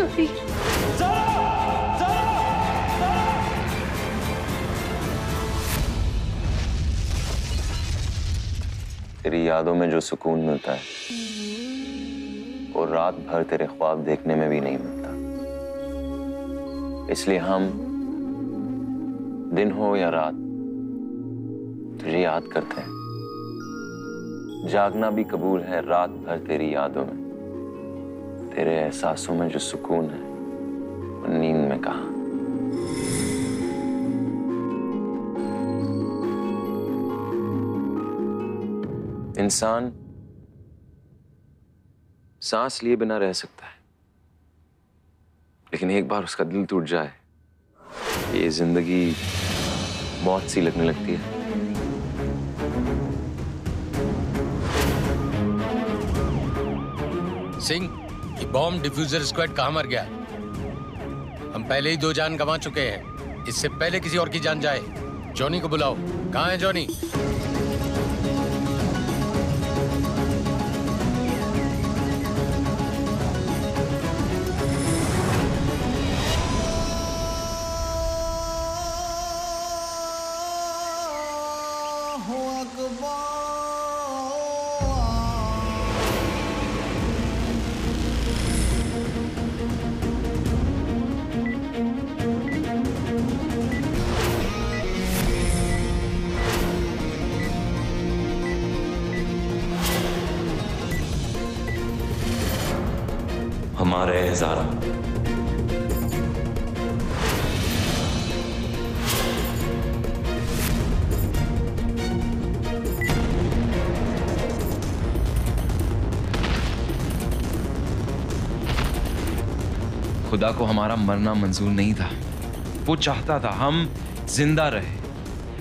कभी। तेरी यादों में जो सुकून मिलता है वो रात भर तेरे ख्वाब देखने में भी नहीं मिलता। इसलिए हम दिन हो या रात तुझे याद करते हैं। जागना भी कबूल है रात भर तेरी यादों में। तेरे एहसासों में जो सुकून है वो नींद में कहाँ। इंसान सांस लिए बिना रह सकता है, लेकिन एक बार उसका दिल टूट जाए ये जिंदगी मौत सी लगने लगती है। सिंह, ये बॉम्ब डिफ्यूजर स्क्वाड कहां मर गया? हम पहले ही 2 जान गंवा चुके हैं, इससे पहले किसी और की जान जाए। जॉनी को बुलाओ। कहां है जॉनी? हमारे ज़ारा, खुदा को हमारा मरना मंजूर नहीं था। वो चाहता था हम जिंदा रहे,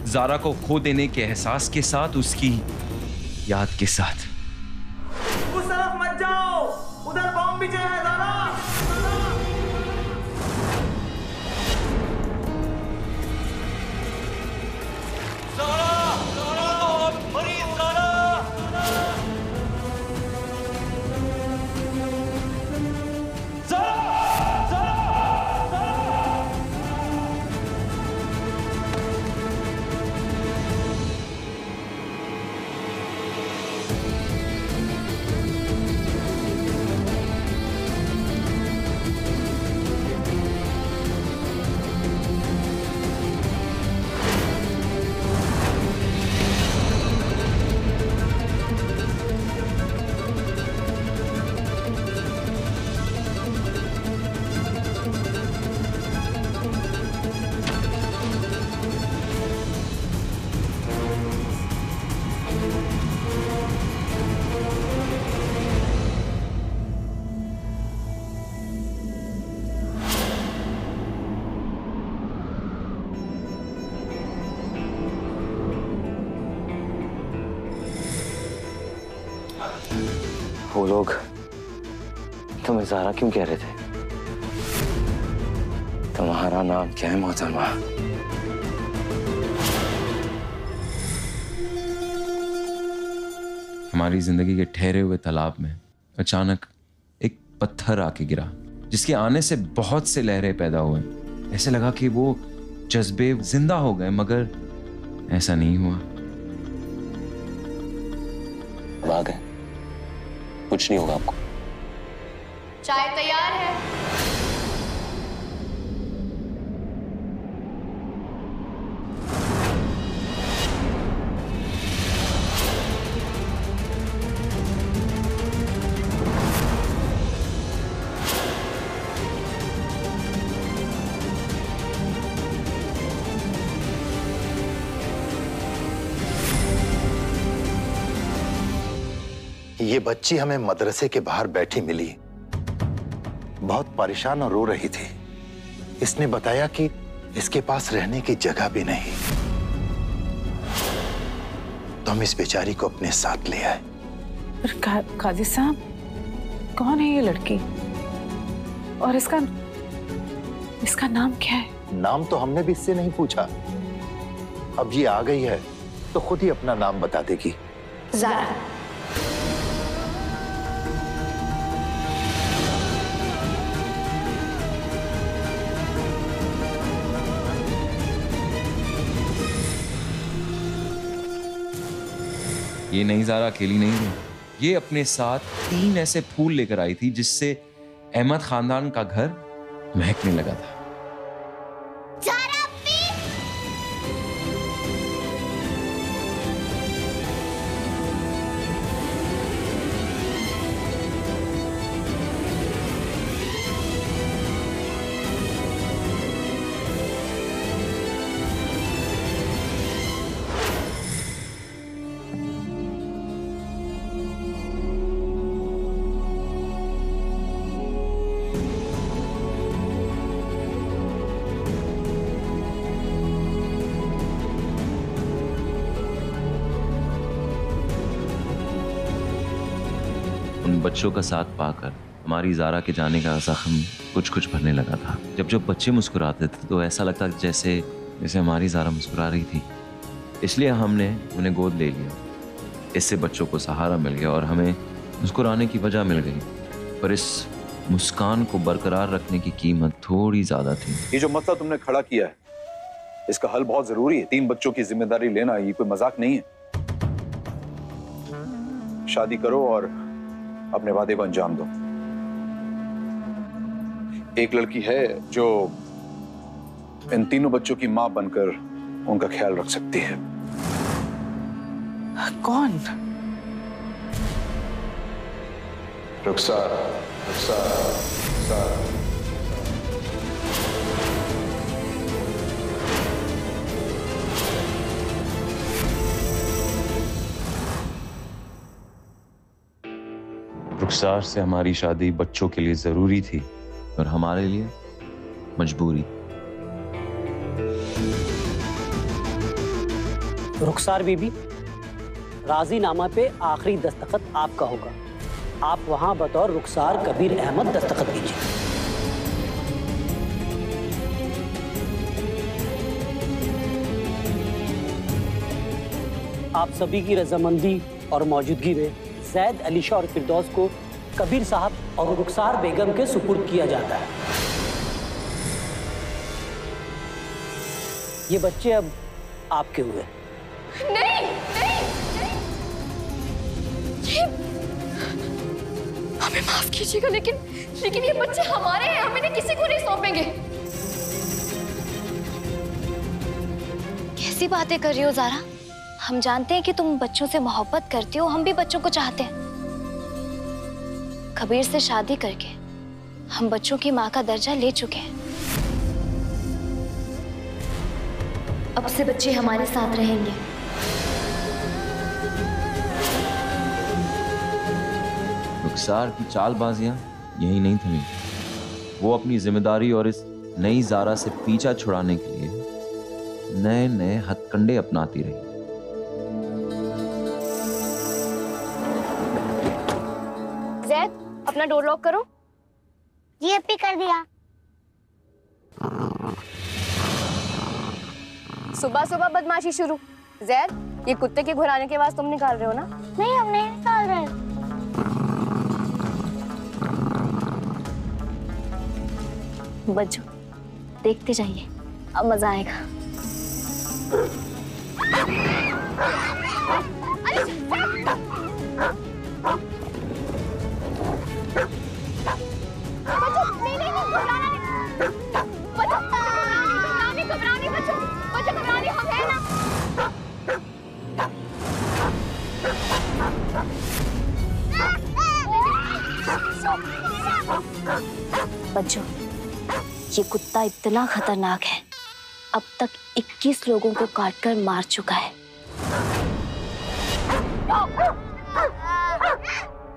ज़ारा को खो देने के एहसास के साथ, उसकी याद के साथ। उस तरफ मत जाओ, उधर बॉम्ब भी है ज़ारा। वो लोग तुम्हें ज़ारा क्यों कह रहे थे? तुम्हारा नाम क्या है मोहतरमा? हमारी जिंदगी के ठहरे हुए तालाब में अचानक एक पत्थर आके गिरा, जिसके आने से बहुत से लहरें पैदा हुए। ऐसे लगा कि वो जज्बे जिंदा हो गए, मगर ऐसा नहीं हुआ। भाग गए, कुछ नहीं होगा आपको। चाय तैयार है। ये बच्ची हमें मदरसे के बाहर बैठी मिली, बहुत परेशान और रो रही थी। इसने बताया कि इसके पास रहने की जगह भी नहीं, तो हम इस बेचारी को अपने साथ ले आए। पर काजी साहब, कौन है ये लड़की और इसका नाम क्या है? नाम तो हमने भी इससे नहीं पूछा। अब ये आ गई है तो खुद ही अपना नाम बता देगी। ज़ारा। ये नई ज़ारा अकेली नहीं थी, ये अपने साथ 3 ऐसे फूल लेकर आई थी जिससे अहमद खानदान का घर महकने लगा था। उन बच्चों का साथ पाकर हमारी ज़ारा के जाने का जख्म कुछ कुछ भरने लगा था। जब जब बच्चे मुस्कुराते थे तो ऐसा लगता जैसे जैसे हमारी ज़ारा मुस्कुरा रही थी। इसलिए हमने उन्हें गोद ले लिया। इससे बच्चों को सहारा मिल गया और हमें मुस्कुराने की वजह मिल गई। पर इस मुस्कान को बरकरार रखने की कीमत थोड़ी ज़्यादा थी। ये जो मसला तुमने खड़ा किया है, इसका हल बहुत जरूरी है। 3 बच्चों की जिम्मेदारी लेना ये कोई मजाक नहीं है। शादी करो और अपने वादे को अंजाम दो। एक लड़की है जो इन तीनों बच्चों की मां बनकर उनका ख्याल रख सकती है। कौन? रुखसार, रुखसार, रुखसार। रुखसार से हमारी शादी बच्चों के लिए जरूरी थी और हमारे लिए मजबूरी। रुखसार बीबी, राजीनामा पे आखिरी दस्तखत आपका होगा। आप वहां बतौर रुखसार कबीर अहमद दस्तखत कीजिए। आप सभी की रजामंदी और मौजूदगी में जैद अली शाह और फिरदौस को कबीर साहब और रुखसार बेगम के सुपुर्द किया जाता है। ये बच्चे अब आपके हुए। नहीं, नहीं, नहीं। हमें माफ कीजिएगा, लेकिन ये बच्चे हमारे हैं। हम इन्हें किसी को नहीं सौंपेंगे। कैसी बातें कर रही हो ज़ारा? हम जानते हैं कि तुम बच्चों से मोहब्बत करती हो, हम भी बच्चों को चाहते हैं। कबीर से शादी करके हम बच्चों की माँ का दर्जा ले चुके हैं। अब से बच्चे हमारे साथ रहेंगे। रुखसार की चालबाजियां यही नहीं थमी। वो अपनी जिम्मेदारी और इस नई ज़ारा से पीछा छुड़ाने के लिए नए नए हथकंडे अपनाती रही। जैद, अपना डोर लॉक करो। ये भी कर दिया। सुबह सुबह बदमाशी शुरू। जैद, ये कुत्ते के घुराने के आवाज तुम निकाल रहे हो ना? नहीं, हम नहीं निकाल रहे। बच्चों, देखते जाइए, अब मजा आएगा। बच्चों, ये कुत्ता इतना खतरनाक है, अब तक 21 लोगों को काटकर मार चुका है।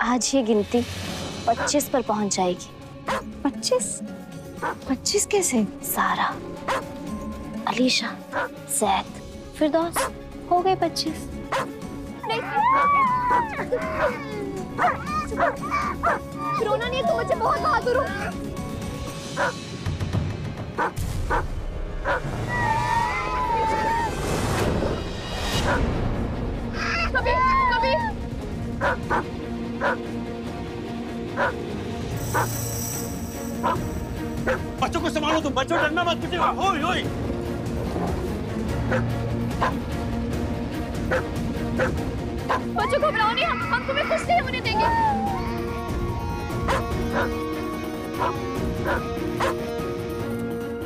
आज ये गिनती 25 पर पहुंच जाएगी। 25? 25 कैसे? सारा, अलीशा, जैद, फिरदौस, हो गए 25। रोना नहीं, तुम बच्चे बहुत बहादुर हो। कबीर, कबीर। बच्चों को संभालो तुम, बच्चों डरना मत कीजिएगा। होय होय। बच्चों घबराओ नहीं, हम तुम्हें कुछ नहीं होने देंगे।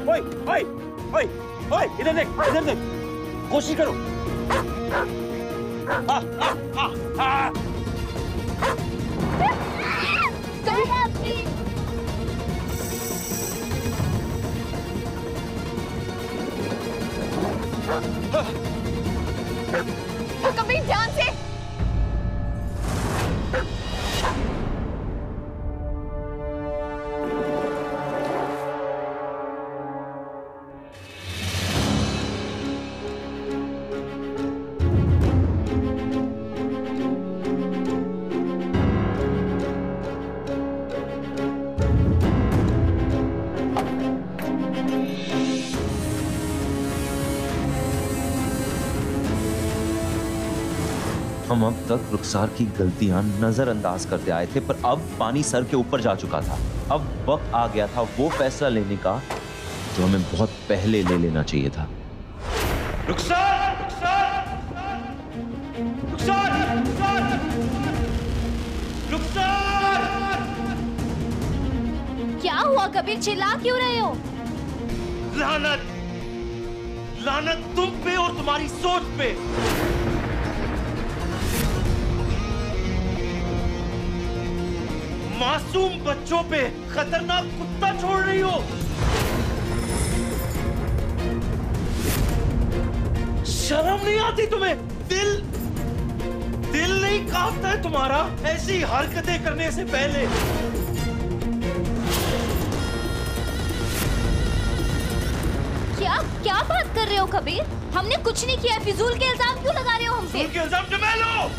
ओए ओए ओए ओए, इधर देख, इधर देख, कोशिश करो। कबीर ध्यान से। हम अब तक रुखसार की गलतियां नजरअंदाज करते आए थे, पर अब पानी सर के ऊपर जा चुका था। अब वक्त आ गया था वो फैसला लेने का जो हमें बहुत पहले ले लेना चाहिए था। रुखसार, रुखसार, रुखसार, रुखसार, क्या हुआ कबीर, चिल्ला क्यों रहे हो? लानत, लानत तुम पे और तुम्हारी सोच पे। मासूम बच्चों पे खतरनाक कुत्ता छोड़ रही हो। शर्म नहीं आती तुम्हें? दिल नहीं कांपता है तुम्हारा ऐसी हरकतें करने से पहले? क्या बात कर रहे हो कबीर? हमने कुछ नहीं किया, फिजूल के इल्जाम क्यों लगा रहे हो हमसे? फिजूल के इल्जाम जमा लो।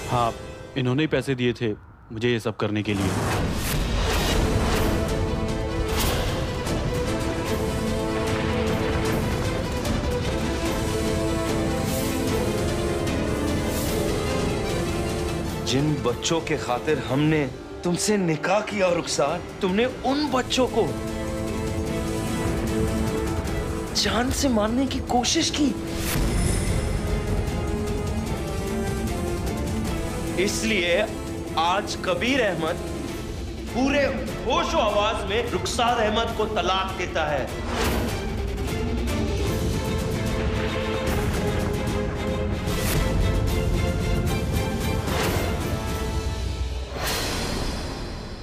हाँ, इन्होंने ही पैसे दिए थे मुझे ये सब करने के लिए। जिन बच्चों के खातिर हमने तुमसे निकाह किया रुखसार, तुमने उन बच्चों को जान से मारने की कोशिश की। इसलिए आज कबीर अहमद पूरे होशो आवाज में रुखसार अहमद को तलाक देता है।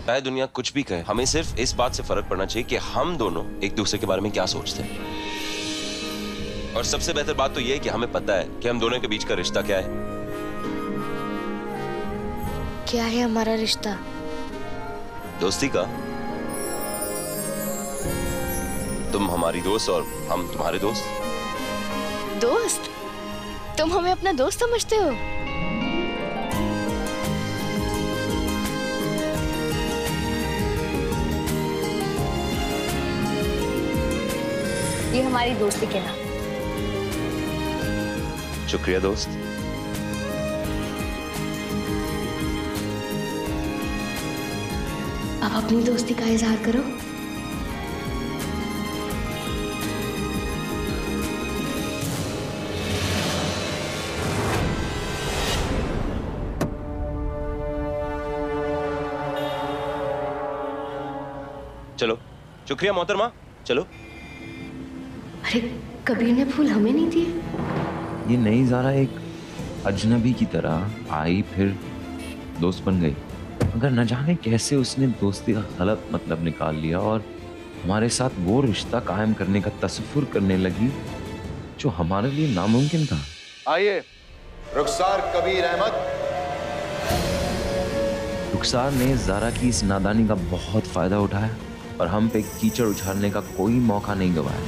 चाहे दुनिया कुछ भी कहे, हमें सिर्फ इस बात से फर्क पड़ना चाहिए कि हम दोनों एक दूसरे के बारे में क्या सोचते हैं। और सबसे बेहतर बात तो यह है कि हमें पता है कि हम दोनों के बीच का रिश्ता क्या है। क्या है हमारा रिश्ता? दोस्ती का। तुम हमारी दोस्त और हम तुम्हारे दोस्त। दोस्त? तुम हमें अपना दोस्त समझते हो? ये हमारी दोस्ती के नाम। शुक्रिया दोस्त। अब अपनी दोस्ती का इजहार करो। चलो। शुक्रिया मोहतरमा, चलो। अरे कबीर ने फूल हमें नहीं दिए। ये नई ज़ारा एक अजनबी की तरह आई, फिर दोस्त बन गई। मगर न जाने कैसे उसने दोस्ती का गलत मतलब निकाल लिया और हमारे साथ वो रिश्ता कायम करने का तसव्वुर करने लगी जो हमारे लिए नामुमकिन था। आइए, रुखसार कबीर अहमद। रुखसार ने ज़ारा की इस नादानी का बहुत फायदा उठाया और हम पे कीचड़ उछालने का कोई मौका नहीं गवाया।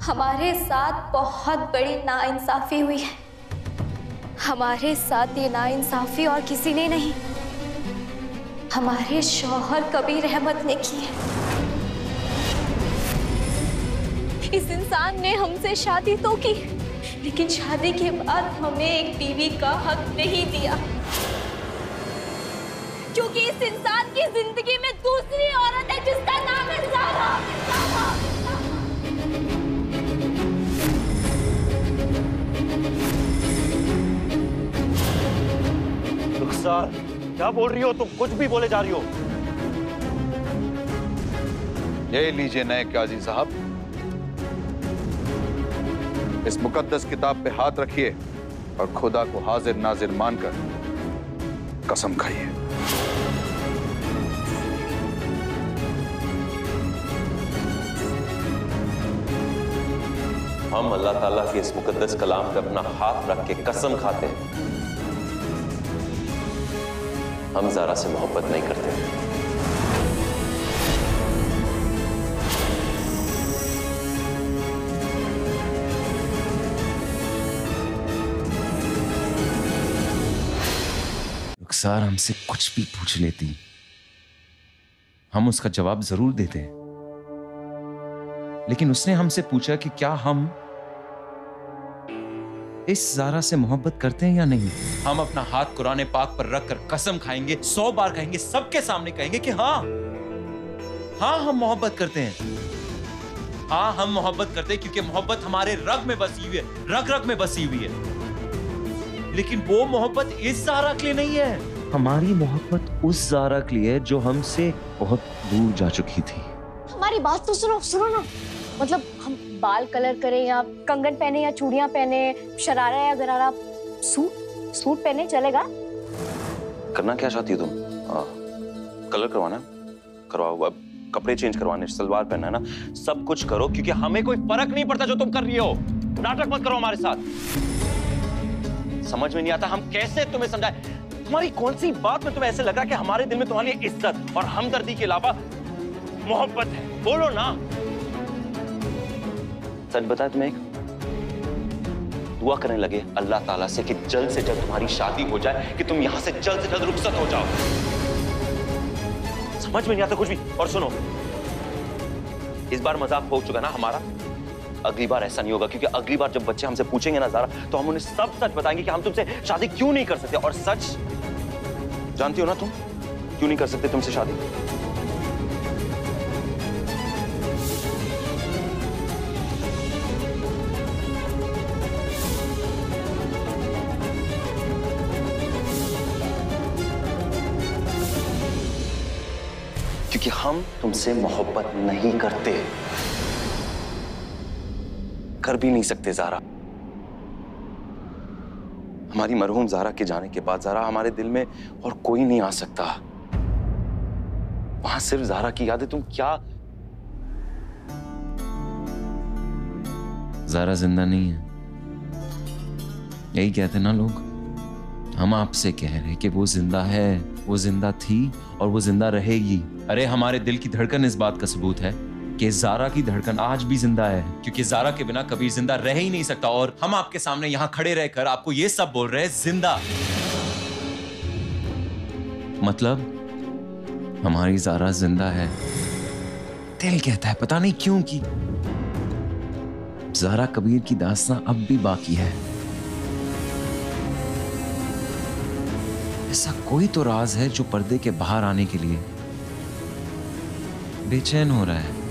हमारे साथ बहुत बड़ी नाइंसाफी हुई है। हमारे साथ ये नाइंसाफी और किसी ने नहीं, हमारे शौहर कबीर अहमद ने की है। इस इंसान ने हमसे शादी तो की, लेकिन शादी के बाद हमें एक बीवी का हक नहीं दिया, क्योंकि इस इंसान की जिंदगी में दूसरी औरत है जिसका नाम है ज़ारा। रुखसार, क्या बोल रही हो तुम? कुछ भी बोले जा रही हो। ये लीजिए नए काजी साहब, इस मुकद्दस किताब पे हाथ रखिए और खुदा को हाजिर नाजिर मानकर कसम खाइए। हम अल्लाह ताला के इस मुकद्दस कलाम पे अपना हाथ रख के कसम खाते हैं, हम ज़ारा से मोहब्बत नहीं करते। रुखसार हमसे कुछ भी पूछ लेती, हम उसका जवाब जरूर देते, लेकिन उसने हमसे पूछा कि क्या हम इस ज़ारा से मोहब्बत करते हैं या नहीं। हम अपना हाथ कुरान पाक पर रखकर कसम खाएंगे, 100 बार कहेंगे, सबके सामने कहेंगे कि हाँ हाँ हम मोहब्बत करते हैं, हाँ हम मोहब्बत करते हैं, क्योंकि मोहब्बत हमारे रग में बसी हुई है, रग रग में बसी हुई है। लेकिन वो मोहब्बत इस ज़ारा के लिए नहीं है, हमारी मोहब्बत उस ज़ारा के लिए जो हमसे बहुत दूर जा चुकी थी। हमारी बात तो सुनो सुनो ना, मतलब हम बाल कलर करें या कंगन पहने या चूड़ियां पहने, शरारा या गरारा, सूट पहने, चलेगा? करना क्या चाहती हो तुम? कलर करवाना करवाओ, अब कपड़े चेंज करवाने, सलवार पहनना है ना, सब कुछ करो, क्योंकि हमें कोई फर्क नहीं पड़ता जो तुम कर रही हो। नाटक मत करो हमारे साथ। समझ में नहीं आता हम कैसे तुम्हें समझाएं। तुम्हारी कौन सी बात में तुम्हें ऐसे लग रहा है कि हमारे दिल में तुम्हारी इज्जत और हमदर्दी के अलावा मोहब्बत है? बोलो ना। सच बताए तुम्हें, एक दुआ करने लगे अल्लाह ताला से कि जल्द से जल्द तुम्हारी शादी हो जाए, कि तुम यहां से जल्द रुखसत हो जाओ। समझ में नहीं आता कुछ भी। और सुनो, इस बार मजाक हो चुका ना हमारा, अगली बार ऐसा नहीं होगा, क्योंकि अगली बार जब बच्चे हमसे पूछेंगे ना ज़ारा, तो हम उन्हें सब सच बताएंगे कि हम तुमसे शादी क्यों नहीं कर सकते। और सच जानती हो ना तुम क्यों नहीं कर सकते तुमसे शादी? क्योंकि हम तुमसे मोहब्बत नहीं करते, कर भी नहीं सकते ज़ारा। हमारी मरहूम ज़ारा के जाने के बाद ज़ारा हमारे दिल में और कोई नहीं आ सकता। वहां सिर्फ ज़ारा की यादें। तुम क्या? ज़ारा जिंदा नहीं है, यही कहते ना लोग। हम आपसे कह रहे कि वो जिंदा है, वो जिंदा थी और वो जिंदा रहेगी। अरे हमारे दिल की धड़कन इस बात का सबूत है कि ज़ारा की धड़कन आज भी जिंदा है, क्योंकि ज़ारा के बिना कभी जिंदा रह ही नहीं सकता। और हम आपके सामने यहाँ खड़े रहकर आपको ये सब बोल रहे हैं, जिंदा मतलब हमारी ज़ारा जिंदा है। दिल कहता है पता नहीं क्यों कि ज़ारा कबीर की दास्तां अब भी बाकी है। ऐसा कोई तो राज है जो पर्दे के बाहर आने के लिए बेचैन हो रहा है।